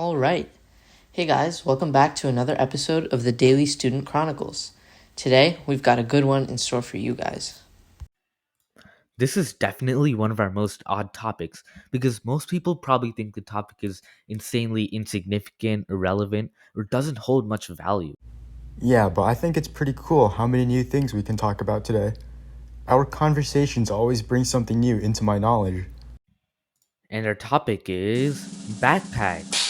All right. Hey guys, welcome back to another episode of the Daily Student Chronicles. Today, we've got a good one in store for you guys. This is definitely one of our most odd topics because most people probably think the topic is insanely insignificant, irrelevant, or doesn't hold much value. Yeah, but I think it's pretty cool how many new things we can talk about today. Our conversations always bring something new into my knowledge. And our topic is backpacks.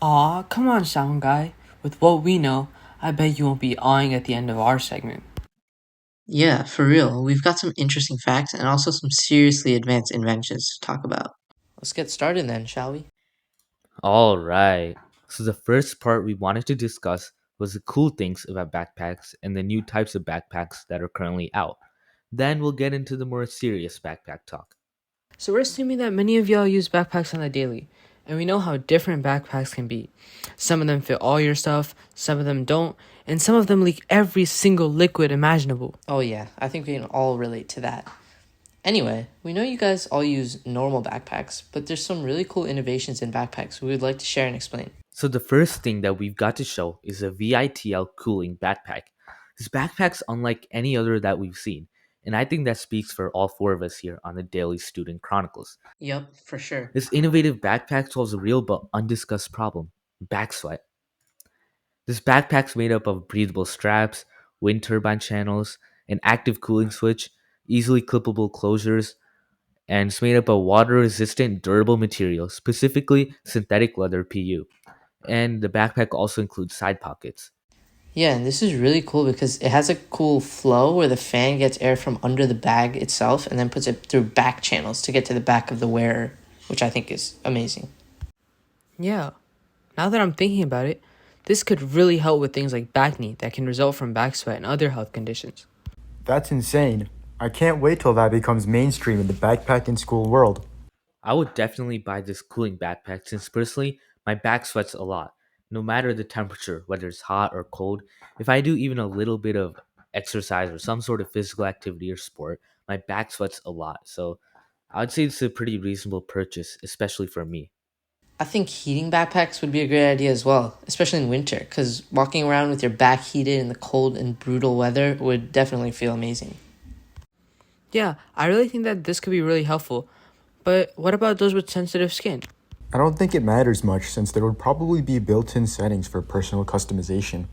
Aw, come on, sound guy. With what we know, I bet you won't be awing at the end of our segment. Yeah, for real, we've got some interesting facts and also some seriously advanced inventions to talk about. Let's get started then, shall we? All right. So, the first part we wanted to discuss was the cool things about backpacks and the new types of backpacks that are currently out. Then we'll get into the more serious backpack talk. So we're assuming that many of y'all use backpacks on the daily, and we know how different backpacks can be. Some of them fit all your stuff, some of them don't, and some of them leak every single liquid imaginable. Oh yeah, I think we can all relate to that. Anyway, we know you guys all use normal backpacks, but there's some really cool innovations in backpacks we would like to share and explain. So the first thing that we've got to show is a VITL cooling backpack. This backpack's unlike any other that we've seen, and I think that speaks for all four of us here on the Daily Student Chronicles. Yep, for sure. This innovative backpack solves a real but undiscussed problem: back sweat. This backpack's made up of breathable straps, wind turbine channels, an active cooling switch, easily clippable closures, and it's made up of water-resistant durable material, specifically synthetic leather PU. And the backpack also includes side pockets. Yeah, and this is really cool because it has a cool flow where the fan gets air from under the bag itself and then puts it through back channels to get to the back of the wearer, which I think is amazing. Yeah, now that I'm thinking about it, this could really help with things like back knee that can result from back sweat and other health conditions. That's insane. I can't wait till that becomes mainstream in the backpack and school world. I would definitely buy this cooling backpack since personally, my back sweats a lot. No matter the temperature, whether it's hot or cold, if I do even a little bit of exercise or some sort of physical activity or sport, my back sweats a lot. So I would say it's a pretty reasonable purchase, especially for me. I think heating backpacks would be a great idea as well, especially in winter, because walking around with your back heated in the cold and brutal weather would definitely feel amazing. Yeah, I really think that this could be really helpful. But what about those with sensitive skin? I don't think it matters much since there would probably be built-in settings for personal customization.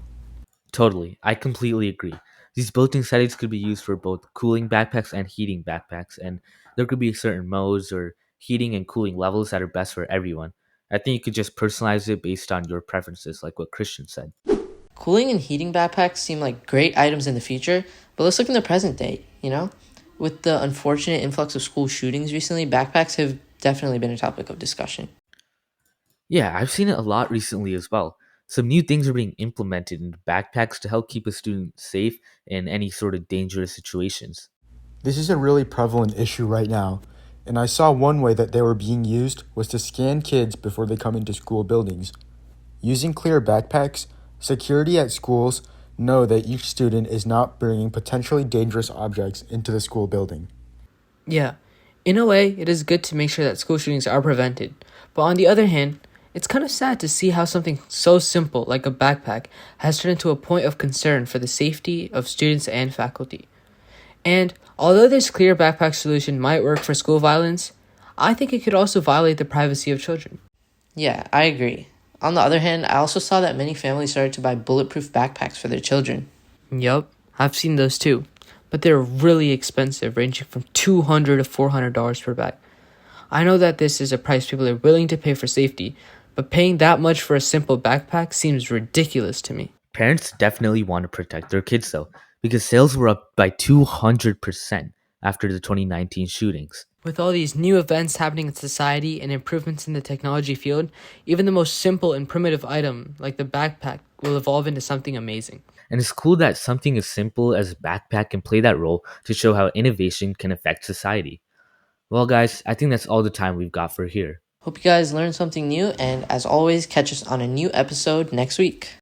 Totally, I completely agree. These built-in settings could be used for both cooling backpacks and heating backpacks, and there could be certain modes or heating and cooling levels that are best for everyone. I think you could just personalize it based on your preferences, like what Christian said. Cooling and heating backpacks seem like great items in the future, but let's look in the present day, you know? With the unfortunate influx of school shootings recently, backpacks have definitely been a topic of discussion. Yeah, I've seen it a lot recently as well. Some new things are being implemented into backpacks to help keep a student safe in any sort of dangerous situations. This is a really prevalent issue right now, and I saw one way that they were being used was to scan kids before they come into school buildings. Using clear backpacks, security at schools know that each student is not bringing potentially dangerous objects into the school building. Yeah, in a way, it is good to make sure that school shootings are prevented. But on the other hand, it's kind of sad to see how something so simple like a backpack has turned into a point of concern for the safety of students and faculty. And although this clear backpack solution might work for school violence, I think it could also violate the privacy of children. Yeah, I agree. On the other hand, I also saw that many families started to buy bulletproof backpacks for their children. Yup, I've seen those too. But they're really expensive, ranging from $200 to $400 per bag. I know that this is a price people are willing to pay for safety, but paying that much for a simple backpack seems ridiculous to me. Parents definitely want to protect their kids though, because sales were up by 200% after the 2019 shootings. With all these new events happening in society and improvements in the technology field, even the most simple and primitive item, like the backpack, will evolve into something amazing. And it's cool that something as simple as a backpack can play that role to show how innovation can affect society. Well, guys, I think that's all the time we've got for here. Hope you guys learned something new, and as always, catch us on a new episode next week.